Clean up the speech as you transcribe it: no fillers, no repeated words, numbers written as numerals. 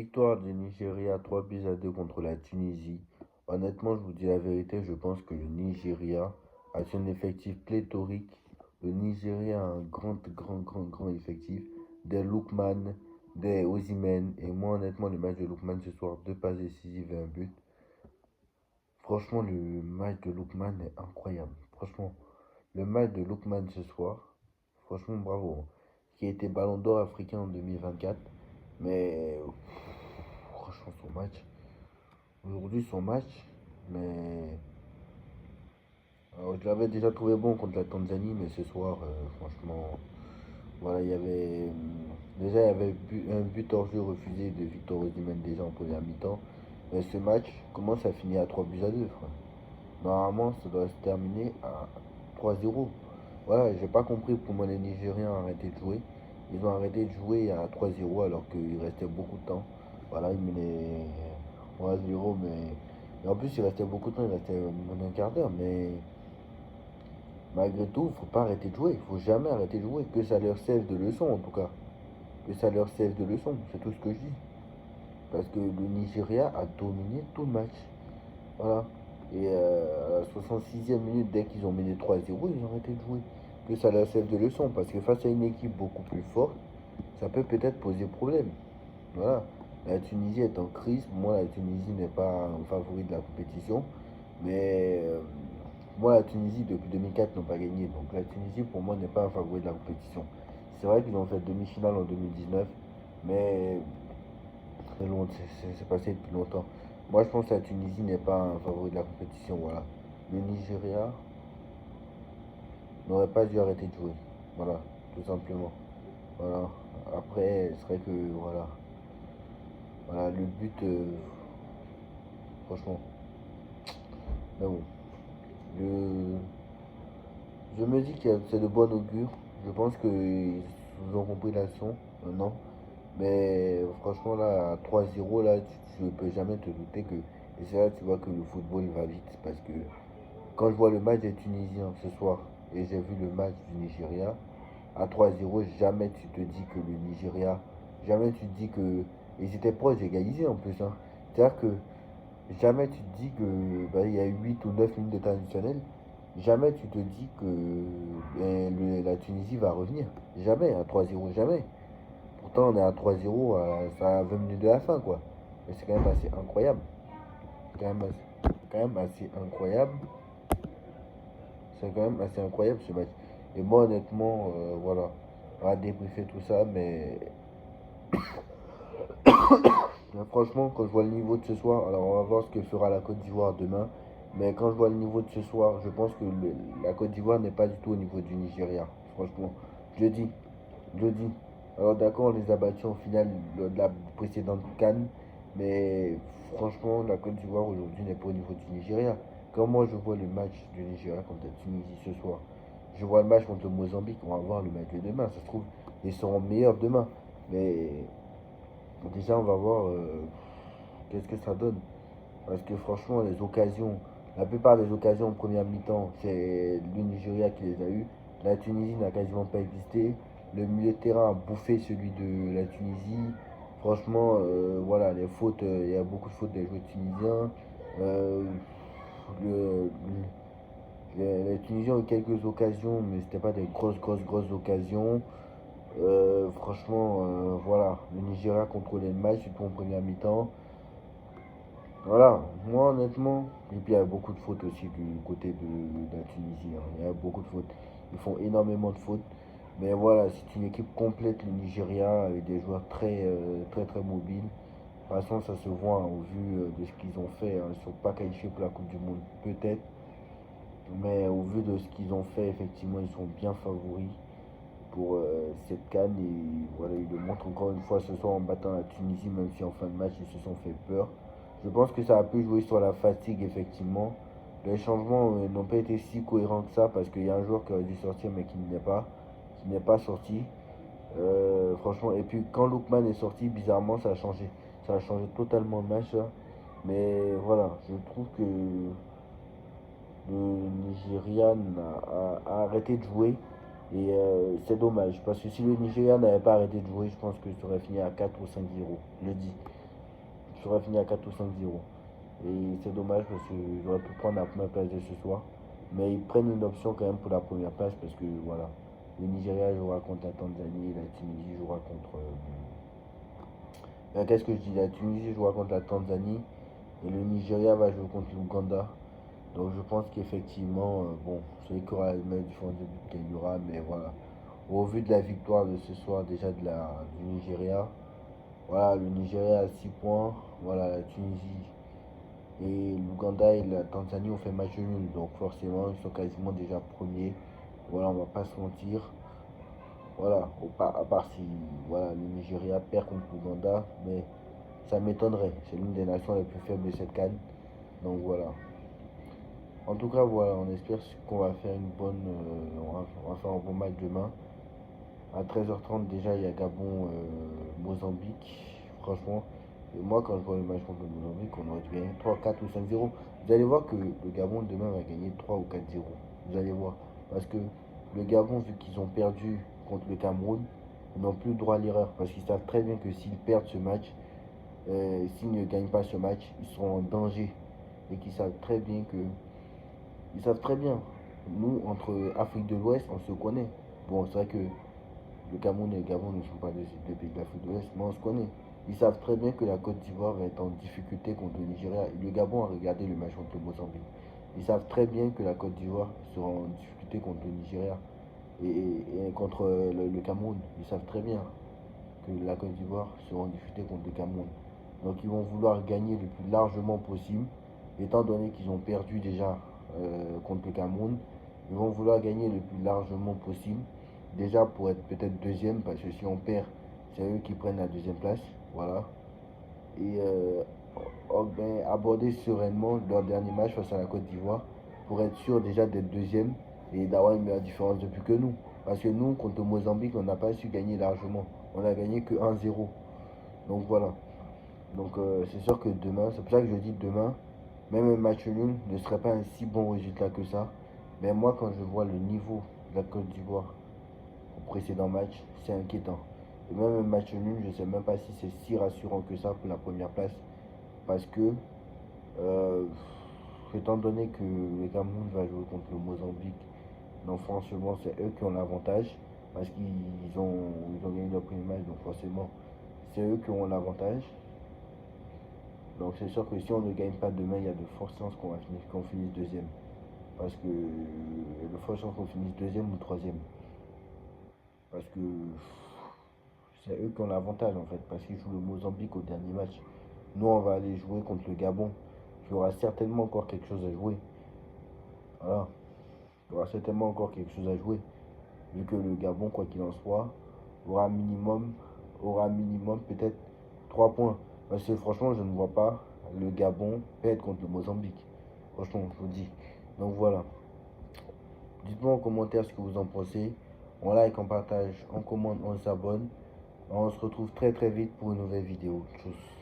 Victoire du Nigeria 3 buts à 2 contre la Tunisie. Honnêtement, je vous dis la vérité, je pense que le Nigeria a un effectif pléthorique. Le Nigeria a un grand effectif. Des Lookman, des Osimhen. Et moi, honnêtement, le match de Lookman ce soir, 2 passes décisives et un but. Franchement, le match de Lookman est incroyable. Franchement, le match de Lookman ce soir, franchement, bravo. Qui a été Ballon d'Or africain en 2024. Mais franchement, son match. Aujourd'hui, son match, mais alors, je l'avais déjà trouvé bon contre la Tanzanie, mais ce soir, franchement, voilà, déjà il y avait un but hors jeu refusé de Victor Osimhen déjà en première mi-temps, mais ce match commence à finir à 3 buts à 2, frère. Normalement, ça doit se terminer à 3-0. Voilà, j'ai pas compris pourquoi les Nigériens ont arrêté de jouer. Ils ont arrêté de jouer à 3-0 alors qu'il restait beaucoup de temps. Voilà, ils menaient 3-0, mais. Et en plus, il restait beaucoup de temps, il restait moins d'un quart d'heure. Mais malgré tout, il faut pas arrêter de jouer. Il faut jamais arrêter de jouer. Que ça leur serve de leçon, en tout cas. Que ça leur serve de leçon. C'est tout ce que je dis. Parce que le Nigeria a dominé tout le match. Voilà. Et à la 66e minute, dès qu'ils ont mené 3-0, ils ont arrêté de jouer. Que ça leur serve de leçon. Parce que face à une équipe beaucoup plus forte, ça peut peut-être poser problème. Voilà. La Tunisie est en crise. Moi, la Tunisie n'est pas un favori de la compétition. Mais moi, la Tunisie, depuis 2004, n'ont pas gagné. Donc la Tunisie, pour moi, n'est pas un favori de la compétition. C'est vrai qu'ils ont fait demi-finale en 2019. Mais c'est passé depuis longtemps. Moi, je pense que la Tunisie n'est pas un favori de la compétition. Voilà. Le Nigeria n'aurait pas dû arrêter de jouer. Voilà, tout simplement. Voilà. Après, c'est vrai que voilà. Voilà, le but, franchement. Mais bon. Le, je me dis que c'est de bon augure. Je pense qu'ils ont compris la leçon maintenant. Mais franchement, là, à 3-0, là, tu ne peux jamais te douter que. Et c'est là que tu vois que le football il va vite. Parce que quand je vois le match des Tunisiens ce soir et j'ai vu le match du Nigeria, à 3-0, jamais tu te dis que le Nigeria. Jamais tu te dis que. Ils étaient proches d'égaliser en plus. Hein. C'est-à-dire que jamais tu te dis que bah, il y a 8 ou 9 minutes de temps additionnel. Jamais tu te dis que la Tunisie va revenir. Jamais, à 3-0, jamais. Pourtant, on est à 3-0 à 20 minutes de la fin, quoi. Mais c'est quand même assez incroyable. C'est quand même assez incroyable. C'est quand même assez incroyable ce match. Et moi, honnêtement, voilà. On va débriefer tout ça, mais franchement, quand je vois le niveau de ce soir, alors on va voir ce que fera la Côte d'Ivoire demain. Mais quand je vois le niveau de ce soir, je pense que la Côte d'Ivoire n'est pas du tout au niveau du Nigeria. Franchement, je le dis. Je le dis. Alors d'accord, on les a battus en finale de la précédente CAN. Mais franchement, la Côte d'Ivoire aujourd'hui n'est pas au niveau du Nigeria. Quand moi je vois le match du Nigeria contre la Tunisie ce soir, je vois le match contre le Mozambique, on va voir le match de demain. Ça se trouve, ils seront meilleurs demain. Mais déjà, on va voir qu'est-ce que ça donne. Parce que franchement, les occasions, la plupart des occasions en première mi-temps, c'est le Nigeria qui les a eues. La Tunisie n'a quasiment pas existé. Le milieu de terrain a bouffé celui de la Tunisie. Franchement, voilà, les fautes, il y a beaucoup de fautes des joueurs tunisiens. Euh, le, les Tunisiens ont eu quelques occasions, mais c'était pas des grosses occasions. Franchement, voilà, le Nigeria contrôlait le match, surtout en première mi-temps. Voilà, moi honnêtement, et puis il y a beaucoup de fautes aussi du côté de la Tunisie. Hein. Il y a beaucoup de fautes. Ils font énormément de fautes. Mais voilà, c'est une équipe complète, le Nigeria, avec des joueurs très mobiles. De toute façon, ça se voit hein, au vu de ce qu'ils ont fait. Hein. Ils ne sont pas qualifiés pour la Coupe du Monde, peut-être. Mais au vu de ce qu'ils ont fait, effectivement, ils sont bien favoris pour cette canne. Et voilà, ils le montrent encore une fois ce soir en battant la Tunisie, même si en fin de match, ils se sont fait peur. Je pense que ça a pu jouer sur la fatigue, effectivement. Les changements n'ont pas été si cohérents que ça parce qu'il y a un joueur qui aurait dû sortir mais qui n'est pas sorti. Franchement, et puis quand Lookman est sorti, bizarrement, ça a changé. Ça a changé totalement le match. Là. Mais voilà, je trouve que le Nigeria a arrêté de jouer. Et c'est dommage parce que si le Nigeria n'avait pas arrêté de jouer, je pense que ça aurait fini à 4 ou 5-0. Je le dis. ça aurait fini à 4 ou 5-0. Et c'est dommage parce que j'aurais pu prendre la première place de ce soir. Mais ils prennent une option quand même pour la première place parce que voilà, le Nigeria jouera contre la Tanzanie, la Tunisie jouera contre. Qu'est-ce que je dis? La Tunisie jouera contre la Tanzanie et le Nigeria va jouer contre l'Ouganda. Donc je pense qu'effectivement, bon, celui qui aura le meilleur différence de but gagnera. Mais voilà, au vu de la victoire de ce soir déjà du Nigeria, voilà, le Nigeria a 6 points. Voilà, la Tunisie et l'Ouganda et la Tanzanie ont fait match nul. Donc forcément, ils sont quasiment déjà premiers. Voilà, on va pas se mentir. Voilà, à part si voilà, le Nigeria perd contre l'Ouganda, mais ça m'étonnerait. C'est l'une des nations les plus faibles de cette CAN. Donc voilà. En tout cas, voilà, on espère qu'on va faire une bonne. On va faire un bon match demain. À 13h30, déjà, il y a Gabon-Mozambique. Franchement, et moi, quand je vois le match contre le Mozambique, on aurait dû gagner 3, 4 ou 5-0. Vous allez voir que le Gabon demain va gagner 3 ou 4-0. Vous allez voir. Parce que le Gabon, vu qu'ils ont perdu contre le Cameroun, ils n'ont plus le droit à l'erreur. Parce qu'ils savent très bien que s'ils perdent ce match, s'ils ne gagnent pas ce match, ils seront en danger. Et qu'ils savent très bien que. Ils savent très bien. Nous, entre Afrique de l'Ouest, on se connaît. Bon, c'est vrai que le Cameroun et le Gabon ne sont pas des pays de l'Afrique de l'Ouest, mais on se connaît. Ils savent très bien que la Côte d'Ivoire va être en difficulté contre le Nigeria. Et le Gabon a regardé le match contre le Mozambique. Ils savent très bien que la Côte d'Ivoire sera en difficulté contre le Nigeria et contre le Cameroun. Ils savent très bien que la Côte d'Ivoire sera en difficulté contre le Cameroun. Donc ils vont vouloir gagner le plus largement possible, étant donné qu'ils ont perdu déjà contre le Cameroun. Ils vont vouloir gagner le plus largement possible, déjà pour être peut-être deuxième, parce que si on perd, c'est eux qui prennent la deuxième place. Voilà. Et aborder sereinement leur dernier match face à la Côte d'Ivoire pour être sûr déjà d'être deuxième et d'avoir une meilleure différence de but que nous. Parce que nous, contre le Mozambique, on n'a pas su gagner largement. On a gagné que 1-0. Donc voilà. Donc c'est sûr que demain, c'est pour ça que je dis demain, même un match nul ne serait pas un si bon résultat que ça. Mais moi, quand je vois le niveau de la Côte d'Ivoire au précédent match, c'est inquiétant. Et même un match nul, je ne sais même pas si c'est si rassurant que ça pour la première place. Parce que, euh, étant donné que le Cameroun va jouer contre le Mozambique, donc franchement, c'est eux qui ont l'avantage. Parce qu'ils ont gagné leur premier match, donc forcément, c'est eux qui ont l'avantage. Donc c'est sûr que si on ne gagne pas demain, il y a de fortes chances qu'on finisse deuxième. Parce que il y a de fortes chances qu'on finisse deuxième ou troisième. Parce que c'est eux qui ont l'avantage en fait. Parce qu'ils jouent le Mozambique au dernier match. Nous, on va aller jouer contre le Gabon, qui aura certainement encore quelque chose à jouer. Voilà. Il y aura certainement encore quelque chose à jouer. Vu que le Gabon, quoi qu'il en soit, aura minimum peut-être 3 points. Parce que franchement, je ne vois pas le Gabon perdre contre le Mozambique. Franchement, je vous dis. Donc voilà. Dites-moi en commentaire ce que vous en pensez. On like, on partage, on commente, on s'abonne. On se retrouve très très vite pour une nouvelle vidéo. Tchuss.